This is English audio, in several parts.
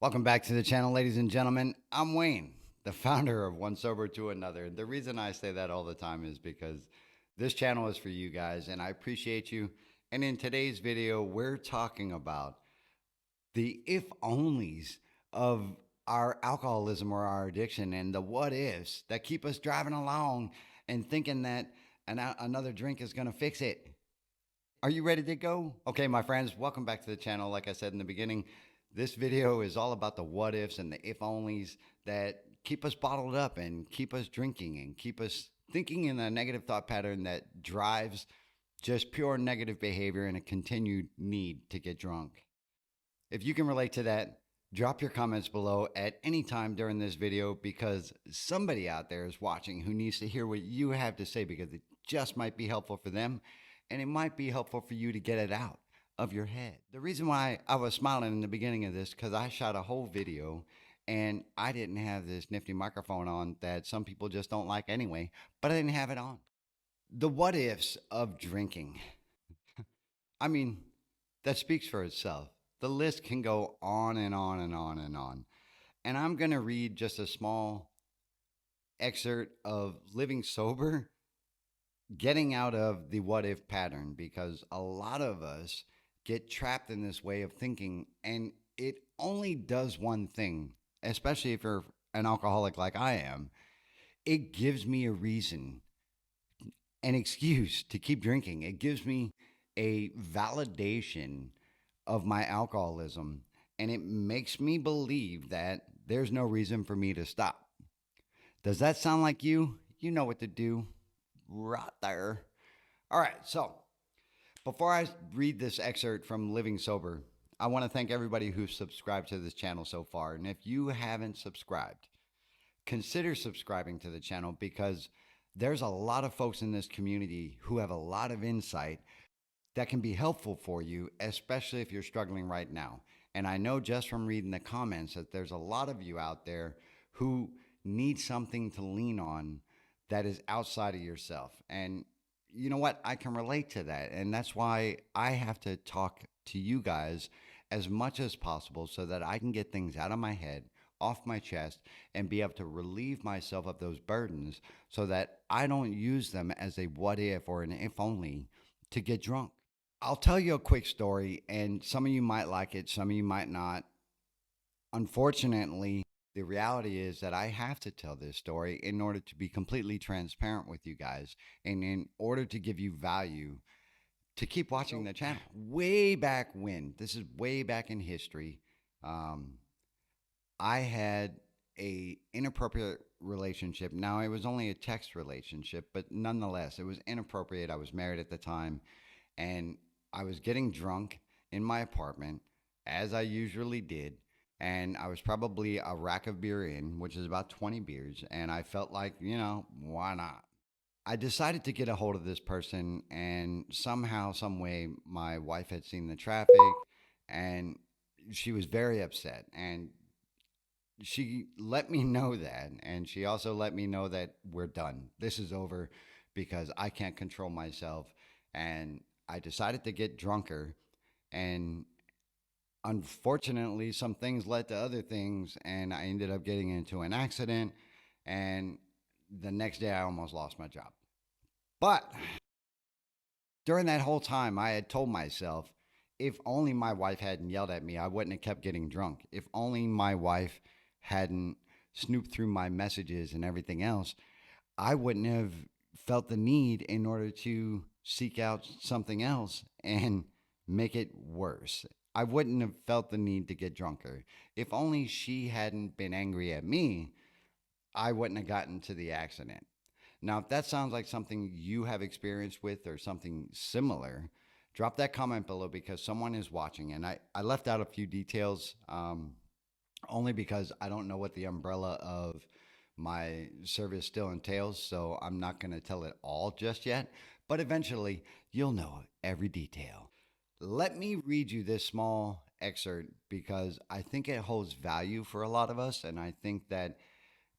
Welcome back to the channel, ladies and gentlemen. I'm Wayne, the founder of One Sober to Another. The reason I say that all the time is because this channel is for you guys, and I appreciate you. And in today's video, we're talking about the if onlys of our alcoholism or our addiction and the what ifs that keep us driving along and thinking that another drink is going to fix it. Are you ready to go? Okay, my friends, welcome back to the channel. Like I said in the beginning, this video is all about the what ifs and the if onlys that keep us bottled up and keep us drinking and keep us thinking in a negative thought pattern that drives just pure negative behavior and a continued need to get drunk. If you can relate to that, drop your comments below at any time during this video because somebody out there is watching who needs to hear what you have to say because it just might be helpful for them and it might be helpful for you to get it out of your head. The reason why I was smiling in the beginning of this because I shot a whole video and I didn't have this nifty microphone on that some people just don't like anyway, but I didn't have it on. The what ifs of drinking. I mean, that speaks for itself. The list can go on and on and on and on. And I'm going to read just a small excerpt of living sober, getting out of the what if pattern, because a lot of us get trapped in this way of thinking, and it only does one thing, especially if you're an alcoholic like I am. It gives me a reason, an excuse to keep drinking. It gives me a validation of my alcoholism, and it makes me believe that there's no reason for me to stop. Does that sound like you? You know what to do right there. All right, so before I read this excerpt from Living Sober, I want to thank everybody who's subscribed to this channel so far. And if you haven't subscribed, consider subscribing to the channel because there's a lot of folks in this community who have a lot of insight that can be helpful for you, especially if you're struggling right now. And I know just from reading the comments that there's a lot of you out there who need something to lean on that is outside of yourself. And you know what? I can relate to that. And that's why I have to talk to you guys as much as possible so that I can get things out of my head, off my chest, and be able to relieve myself of those burdens so that I don't use them as a what if or an if only to get drunk. I'll tell you a quick story, and some of you might like it, some of you might not. Unfortunately, the reality is that I have to tell this story in order to be completely transparent with you guys and in order to give you value to keep watching the channel. Way back when, this is way back in history, I had a inappropriate relationship. Now, it was only a text relationship, but nonetheless, it was inappropriate. I was married at the time, and I was getting drunk in my apartment, as I usually did. And I was probably a rack of beer in, which is about 20 beers. And I felt like, why not? I decided to get a hold of this person. And somehow, some way, my wife had seen the traffic and she was very upset. And she let me know that. And she also let me know that we're done. This is over because I can't control myself. And I decided to get drunker, and unfortunately, some things led to other things, and I ended up getting into an accident. And the next day, I almost lost my job. But during that whole time, I had told myself, if only my wife hadn't yelled at me, I wouldn't have kept getting drunk. If only my wife hadn't snooped through my messages and everything else, I wouldn't have felt the need in order to seek out something else and make it worse. I wouldn't have felt the need to get drunker. If only she hadn't been angry at me, I wouldn't have gotten to the accident. Now, if that sounds like something you have experienced with or something similar, drop that comment below because someone is watching. And I left out a few details only because I don't know what the umbrella of my service still entails, so I'm not going to tell it all just yet, but eventually you'll know every detail. Let me read you this small excerpt because I think it holds value for a lot of us, and I think that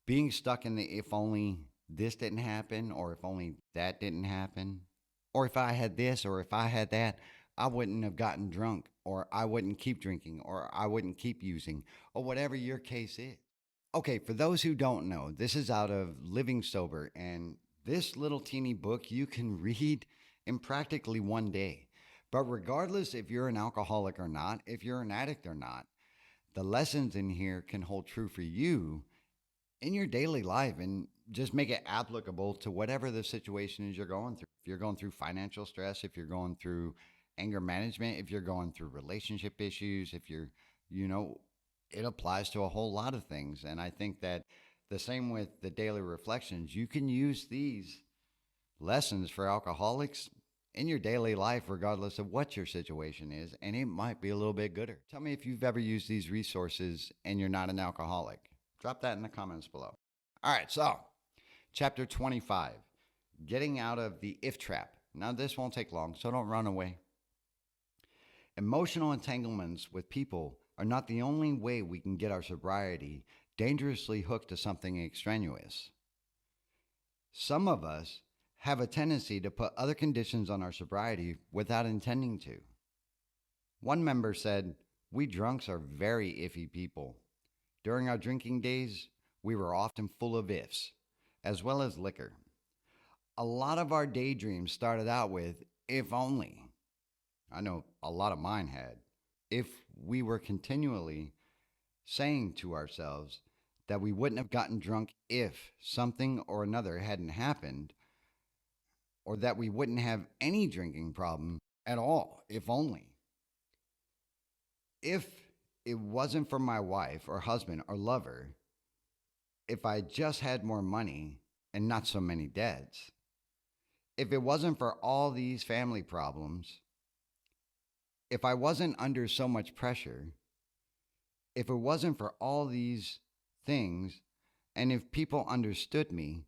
being stuck in the if only this didn't happen, or if only that didn't happen, or if I had this, or if I had that, I wouldn't have gotten drunk, or I wouldn't keep drinking, or I wouldn't keep using, or whatever your case is. Okay, for those who don't know, this is out of Living Sober, and this little teeny book you can read in practically one day. But regardless if you're an alcoholic or not, if you're an addict or not, the lessons in here can hold true for you in your daily life and just make it applicable to whatever the situation is you're going through. If you're going through financial stress, if you're going through anger management, if you're going through relationship issues, if you're, you know, it applies to a whole lot of things. And I think that the same with the daily reflections, you can use these lessons for alcoholics in your daily life, regardless of what your situation is, and it might be a little bit gooder. Tell me if you've ever used these resources and you're not an alcoholic. Drop that in the comments below. All right, so chapter 25, getting out of the if trap. Now, this won't take long, so don't run away. Emotional entanglements with people are not the only way we can get our sobriety dangerously hooked to something extraneous. Some of us have a tendency to put other conditions on our sobriety without intending to. One member said, "We drunks are very iffy people. During our drinking days, we were often full of ifs, as well as liquor. A lot of our daydreams started out with, if only." I know a lot of mine had. If we were continually saying to ourselves that we wouldn't have gotten drunk if something or another hadn't happened, or that we wouldn't have any drinking problem at all, if only. If it wasn't for my wife or husband or lover, if I just had more money and not so many debts, if it wasn't for all these family problems, if I wasn't under so much pressure, if it wasn't for all these things, and if people understood me,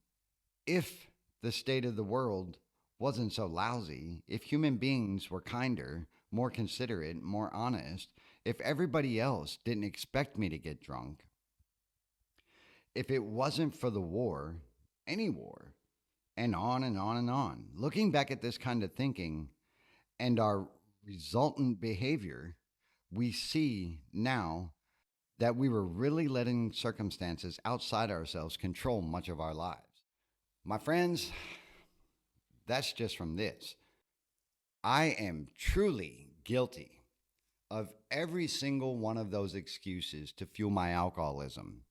if the state of the world wasn't so lousy, if human beings were kinder, more considerate, more honest, if everybody else didn't expect me to get drunk, if it wasn't for the war, any war, and on and on and on. Looking back at this kind of thinking and our resultant behavior, we see now that we were really letting circumstances outside ourselves control much of our lives. My friends, that's just from this. I am truly guilty of every single one of those excuses to fuel my alcoholism.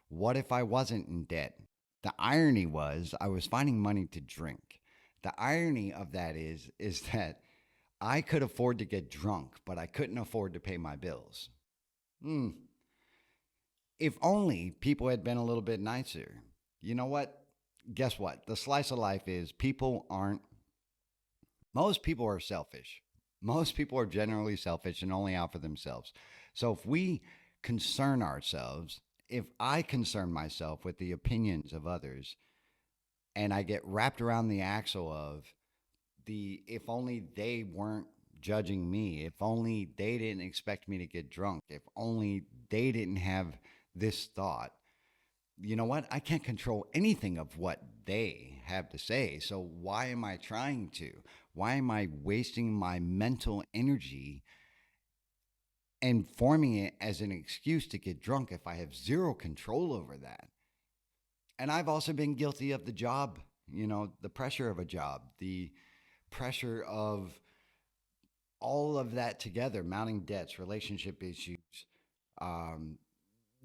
What if I wasn't in debt? The irony was I was finding money to drink. The irony of that is that I could afford to get drunk, but I couldn't afford to pay my bills. If only people had been a little bit nicer. You know what? Guess what? The slice of life is most people are selfish. Most people are generally selfish and only out for themselves. So if we concern ourselves, if I concern myself with the opinions of others, and I get wrapped around the axle of if only they weren't judging me, if only they didn't expect me to get drunk, if only they didn't have this thought, you know what? I can't control anything of what they have to say. So why am I trying to? Why am I wasting my mental energy and forming it as an excuse to get drunk if I have zero control over that? And I've also been guilty of the job, the pressure of a job, the pressure of all of that together, mounting debts, relationship issues,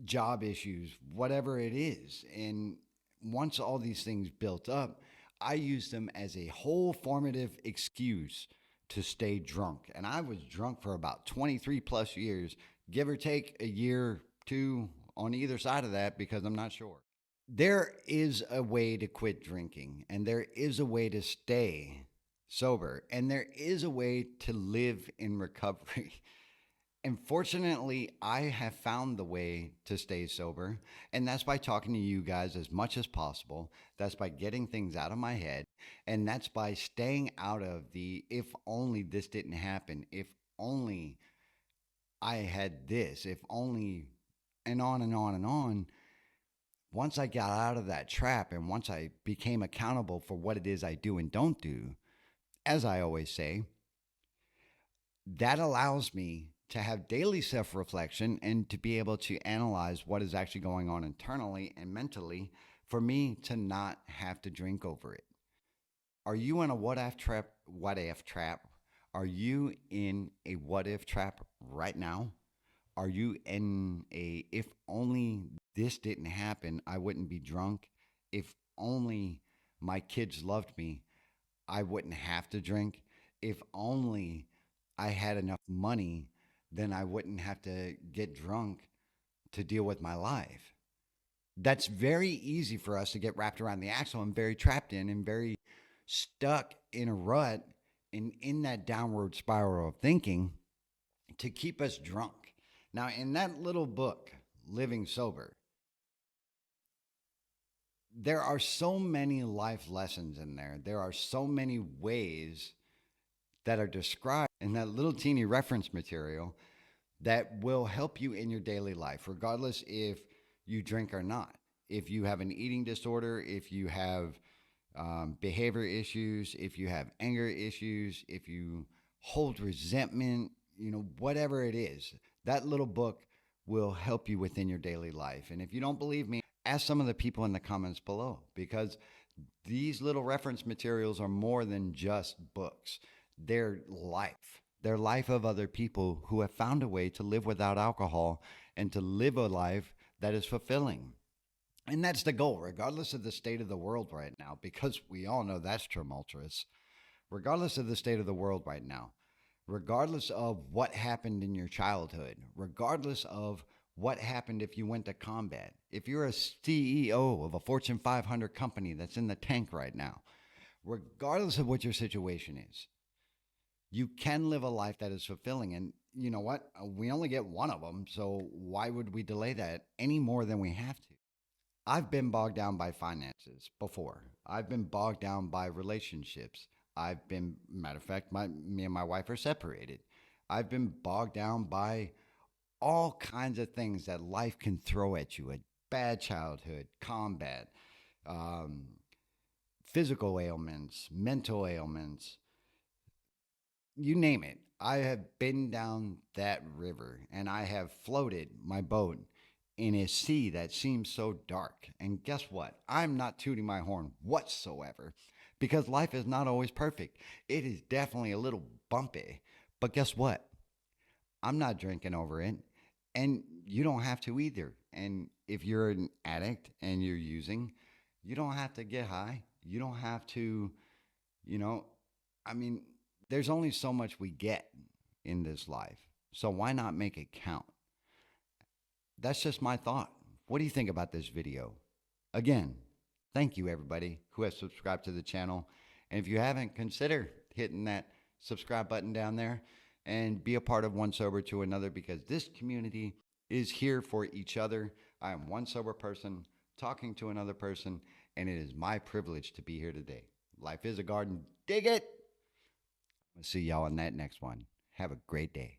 job issues, whatever it is. And once all these things built up, I used them as a whole formative excuse to stay drunk. And I was drunk for about 23 plus years, give or take a year, two on either side of that, because I'm not sure. There is a way to quit drinking, and there is a way to stay sober, and there is a way to live in recovery. And fortunately, I have found the way to stay sober, and that's by talking to you guys as much as possible. That's by getting things out of my head, and that's by staying out of the if only this didn't happen, if only I had this, if only, and on and on and on. Once I got out of that trap and once I became accountable for what it is I do and don't do, as I always say, That allows me to have daily self reflection and to be able to analyze what is actually going on internally and mentally for me to not have to drink over it. Are you in a what if trap? What if trap? Are you in a what if trap right now? Are you in a if only this didn't happen, I wouldn't be drunk? If only my kids loved me, I wouldn't have to drink. If only I had enough money, then I wouldn't have to get drunk to deal with my life. That's very easy for us to get wrapped around the axle and very trapped in and very stuck in a rut and in that downward spiral of thinking to keep us drunk. Now, in that little book, Living Sober, there are so many life lessons in there. There are so many ways that are described in that little teeny reference material that will help you in your daily life, regardless if you drink or not. If you have an eating disorder, if you have behavior issues, if you have anger issues, if you hold resentment, whatever it is, that little book will help you within your daily life. And if you don't believe me, ask some of the people in the comments below, because these little reference materials are more than just books. They're life. They're life of other people who have found a way to live without alcohol and to live a life that is fulfilling. And that's the goal, regardless of the state of the world right now, because we all know that's tumultuous. Regardless of the state of the world right now, regardless of what happened in your childhood, regardless of what happened if you went to combat, if you're a CEO of a Fortune 500 company that's in the tank right now, regardless of what your situation is, you can live a life that is fulfilling. And you know what? We only get one of them. So why would we delay that any more than we have to? I've been bogged down by finances before. I've been bogged down by relationships. Matter of fact, me and my wife are separated. I've been bogged down by all kinds of things that life can throw at you: a bad childhood, combat, um, physical ailments, mental ailments, you name it. I have been down that river and I have floated my boat in a sea that seems so dark. And guess what? I'm not tooting my horn whatsoever, because life is not always perfect. It is definitely a little bumpy. But guess what? I'm not drinking over it. And you don't have to either. And if you're an addict and you're using, you don't have to get high. You don't have to, you know, I mean, there's only so much we get in this life. So why not make it count? That's just my thought. What do you think about this video? Again, thank you everybody who has subscribed to the channel. And if you haven't, consider hitting that subscribe button down there and be a part of One Sober to Another, because this community is here for each other. I am one sober person talking to another person, and it is my privilege to be here today. Life is a garden. Dig it. I'll see y'all in that next one. Have a great day.